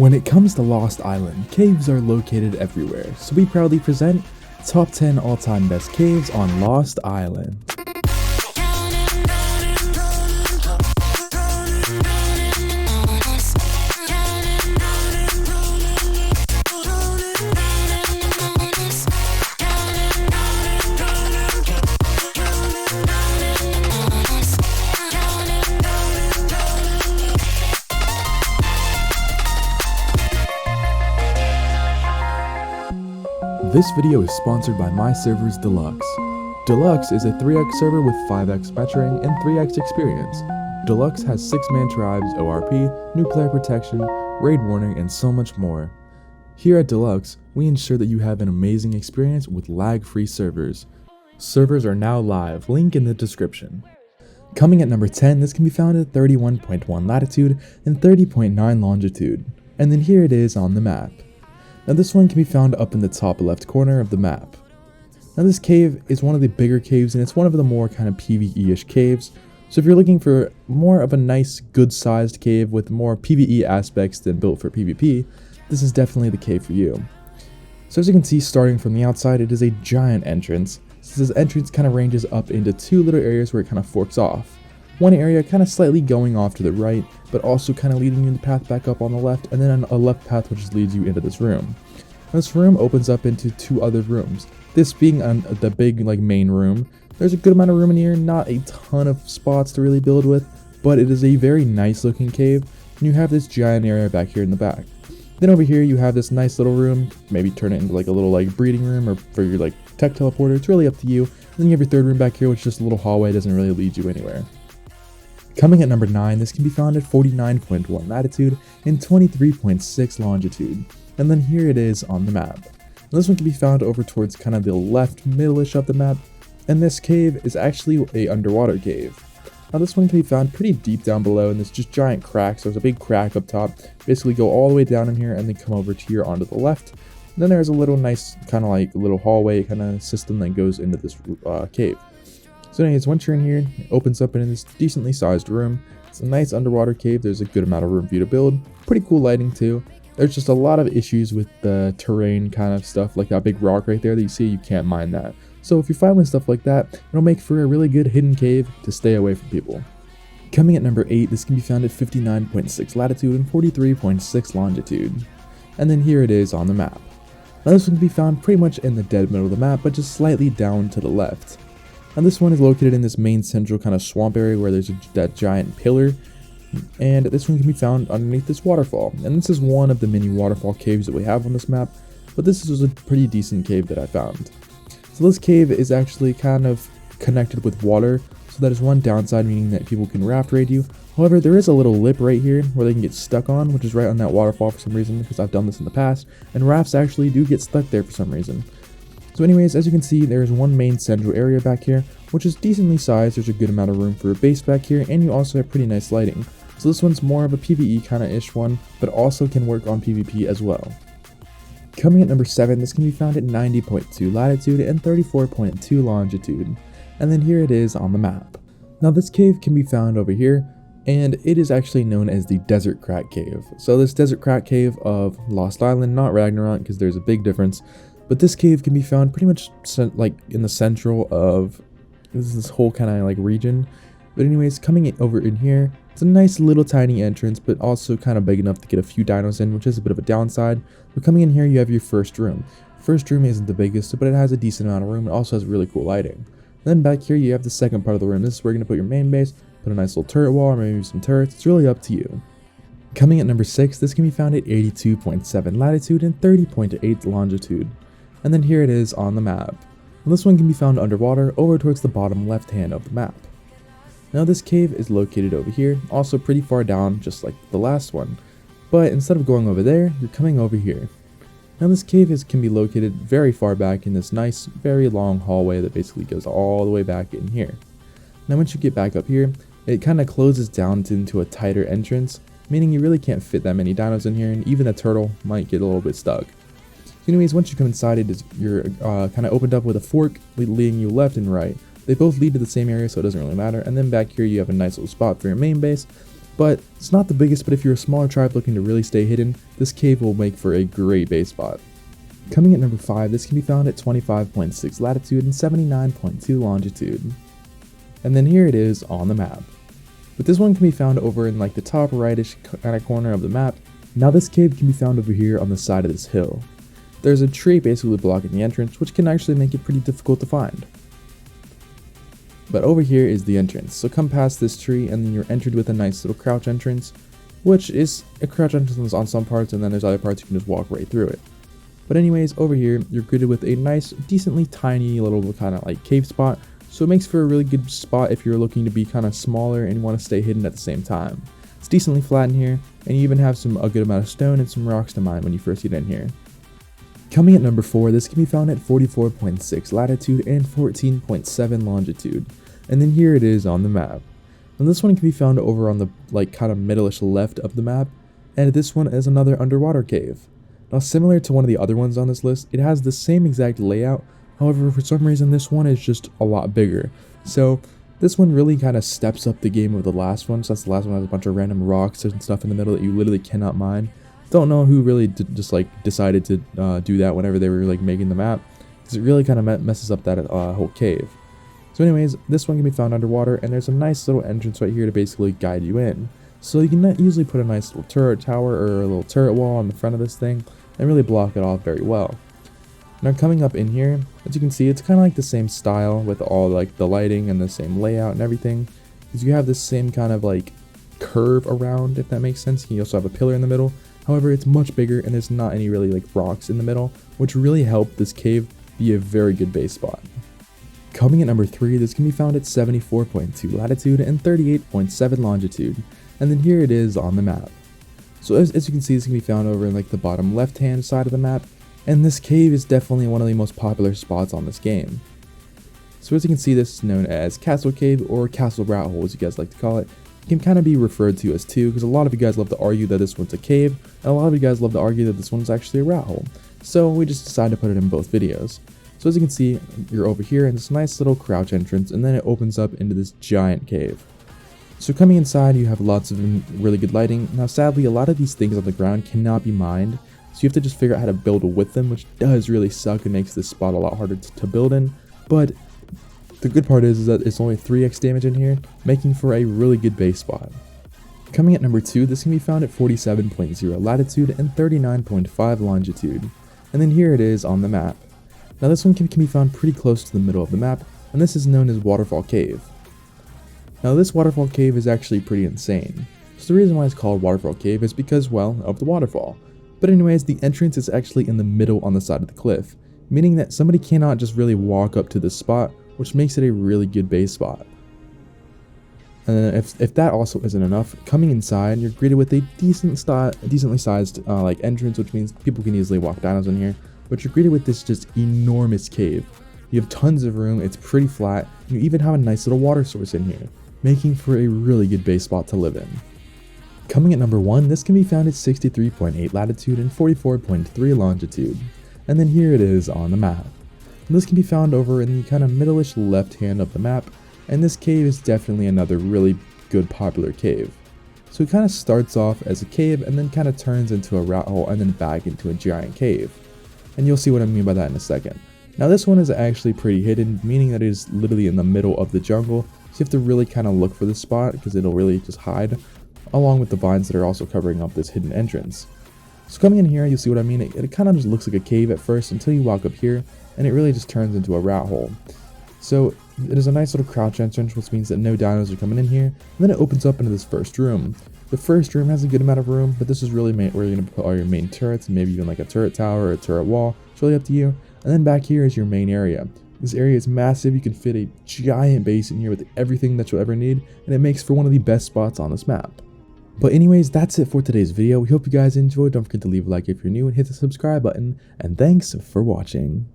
When it comes to Lost Island, caves are located everywhere, so we proudly present Top 10 All-Time Best Caves on Lost Island. This video is sponsored by My Servers Deluxe. Deluxe is a 3x server with 5x metering and 3x experience. Deluxe has 6-man tribes, ORP, new player protection, raid warning, and so much more. Here at Deluxe, we ensure that you have an amazing experience with lag-free servers. Servers are now live, link in the description. Coming at number 10, this can be found at 31.1 latitude and 30.9 longitude. And then here it is on the map. Now this one can be found up in the top left corner of the map. Now this cave is one of the bigger caves and it's one of the more kind of PvE-ish caves. So if you're looking for more of a nice, good-sized cave with more PvE aspects than built for PvP, this is definitely the cave for you. So as you can see, starting from the outside, it is a giant entrance. So this entrance kind of ranges up into two little areas where it kind of forks off. One area kind of slightly going off to the right, but also kind of leading you in the path back up on the left, and then a left path which leads you into this room. Now, this room opens up into two other rooms. This being the big main room. There's a good amount of room in here, not a ton of spots to really build with, but it is a very nice looking cave, and you have this giant area back here in the back. Then over here you have this nice little room, maybe turn it into a little breeding room or for your tech teleporter, it's really up to you. And then you have your third room back here, which is just a little hallway, doesn't really lead you anywhere. Coming at number 9, this can be found at 49.1 latitude and 23.6 longitude. And then here it is on the map. Now this one can be found over towards kind of the left middle-ish of the map, and this cave is actually a underwater cave. Now this one can be found pretty deep down below, and there's just giant cracks. There's a big crack up top, basically go all the way down in here and then come over to here onto the left. And then there's a little nice kind of little hallway kind of system that goes into this cave. So anyways, once you're in here, it opens up into this decently sized room. It's a nice underwater cave. There's a good amount of room for you to build. Pretty cool lighting too. There's just a lot of issues with the terrain kind of stuff, like that big rock right there that you see, you can't mine that. So if you're fine with stuff like that, it'll make for a really good hidden cave to stay away from people. Coming at number 8, this can be found at 59.6 latitude and 43.6 longitude. And then here it is on the map. Now this one can be found pretty much in the dead middle of the map, but just slightly down to the left. And this one is located in this main central kind of swamp area where there's that giant pillar. And this one can be found underneath this waterfall. And this is one of the many waterfall caves that we have on this map. But this is a pretty decent cave that I found. So this cave is actually kind of connected with water. So that is one downside, meaning that people can raft raid you. However, there is a little lip right here where they can get stuck on, which is right on that waterfall for some reason, because I've done this in the past. And rafts actually do get stuck there for some reason. So anyways, as you can see, there is one main central area back here, which is decently sized. There's a good amount of room for a base back here, and you also have pretty nice lighting. So this one's more of a PvE kind of ish one, but also can work on PvP as well. Coming at number 7, this can be found at 90.2 latitude and 34.2 longitude. And then here it is on the map. Now this cave can be found over here, and it is actually known as the Desert Crack Cave. So this Desert Crack Cave of Lost Island, not Ragnarok, because there's a big difference. But this cave can be found pretty much in the central of this whole kind of region. But anyways, coming over in here, it's a nice little tiny entrance, but also kind of big enough to get a few dinos in, which is a bit of a downside. But coming in here, you have your first room. First room isn't the biggest, but it has a decent amount of room. It also has really cool lighting. Then back here, you have the second part of the room. This is where you're going to put your main base, put a nice little turret wall, or maybe some turrets. It's really up to you. Coming at number 6, this can be found at 82.7 latitude and 30.8 longitude. And then here it is on the map. And this one can be found underwater over towards the bottom left hand of the map. Now this cave is located over here, also pretty far down, just like the last one. But instead of going over there, you're coming over here. Now this cave can be located very far back in this nice, very long hallway that basically goes all the way back in here. Now once you get back up here, it kind of closes down into a tighter entrance, meaning you really can't fit that many dinos in here, and even a turtle might get a little bit stuck. So anyways, once you come inside, you're kind of opened up with a fork leading you left and right. They both lead to the same area, so it doesn't really matter. And then back here, you have a nice little spot for your main base. But it's not the biggest, but if you're a smaller tribe looking to really stay hidden, this cave will make for a great base spot. Coming at number 5, this can be found at 25.6 latitude and 79.2 longitude. And then here it is on the map. But this one can be found over in like the top rightish kind of corner of the map. Now this cave can be found over here on the side of this hill. There's a tree basically blocking the entrance, which can actually make it pretty difficult to find. But over here is the entrance, so come past this tree and then you're entered with a nice little crouch entrance, which is a crouch entrance on some parts, and then there's other parts you can just walk right through it. But anyways, over here you're greeted with a nice, decently tiny little kind of like cave spot, so it makes for a really good spot if you're looking to be kind of smaller and want to stay hidden at the same time. It's decently flat in here, and you even have a good amount of stone and some rocks to mine when you first get in here. Coming at number 4, this can be found at 44.6 latitude and 14.7 longitude, and then here it is on the map. And this one can be found over on the like kind of middle-ish left of the map, and this one is another underwater cave. Now similar to one of the other ones on this list, it has the same exact layout, however for some reason this one is just a lot bigger. So this one really kind of steps up the game of the last one, so that's the last one has a bunch of random rocks and stuff in the middle that you literally cannot mine. Don't know who really just like decided to do that whenever they were like making the map, because it really kind of messes up that whole cave. So anyways, this one can be found underwater, and there's a nice little entrance right here to basically guide you in. So you can usually put a nice little turret tower or a little turret wall on the front of this thing and really block it off very well. Now coming up in here, as you can see, it's kind of like the same style with all like the lighting and the same layout and everything, because you have this same kind of like curve around, if that makes sense. You also have a pillar in the middle. However, it's much bigger and there's not any really like rocks in the middle, which really help this cave be a very good base spot. Coming at number 3, this can be found at 74.2 latitude and 38.7 longitude, and then here it is on the map. So as you can see, this can be found over in like the bottom left hand side of the map, and this cave is definitely one of the most popular spots on this game. So as you can see, this is known as Castle Cave or Castle Rat Hole, as you guys like to call it. It can kind of be referred to as two, because a lot of you guys love to argue that this one's a cave, and a lot of you guys love to argue that this one's actually a rat hole. So we just decided to put it in both videos. So as you can see, you're over here in this nice little crouch entrance, and then it opens up into this giant cave. So coming inside, you have lots of really good lighting. Now sadly, a lot of these things on the ground cannot be mined, so you have to just figure out how to build with them, which does really suck and makes this spot a lot harder to build in. But the good part is that it's only 3x damage in here, making for a really good base spot. Coming at number 2, this can be found at 47.0 latitude and 39.5 longitude, and then here it is on the map. Now this one can be found pretty close to the middle of the map, and this is known as Waterfall Cave. Now this Waterfall Cave is actually pretty insane. So the reason why it's called Waterfall Cave is because, well, of the waterfall. But anyways, the entrance is actually in the middle on the side of the cliff, meaning that somebody cannot just really walk up to this spot, which makes it a really good base spot. And then if that also isn't enough, coming inside, you're greeted with a decently sized like entrance, which means people can easily walk down in here. But you're greeted with this just enormous cave. You have tons of room, it's pretty flat, and you even have a nice little water source in here, making for a really good base spot to live in. Coming at number 1, this can be found at 63.8 latitude and 44.3 longitude, and then here it is on the map. And this can be found over in the kind of middle-ish left hand of the map, and this cave is definitely another really good popular cave. So it kind of starts off as a cave and then kind of turns into a rat hole and then back into a giant cave. And you'll see what I mean by that in a second. Now this one is actually pretty hidden, meaning that it is literally in the middle of the jungle, so you have to really kind of look for this spot because it'll really just hide, along with the vines that are also covering up this hidden entrance. So coming in here, you'll see what I mean. It kind of just looks like a cave at first until you walk up here, and it really just turns into a rat hole. So it is a nice little crouch entrance, which means that no dinos are coming in here, and then it opens up into this first room. The first room has a good amount of room, but this is really where you're going to put all your main turrets, and maybe even like a turret tower or a turret wall. It's really up to you. And then back here is your main area. This area is massive. You can fit a giant base in here with everything that you'll ever need, and it makes for one of the best spots on this map. But anyways, that's it for today's video. We hope you guys enjoyed. Don't forget to leave a like if you're new and hit the subscribe button, and thanks for watching.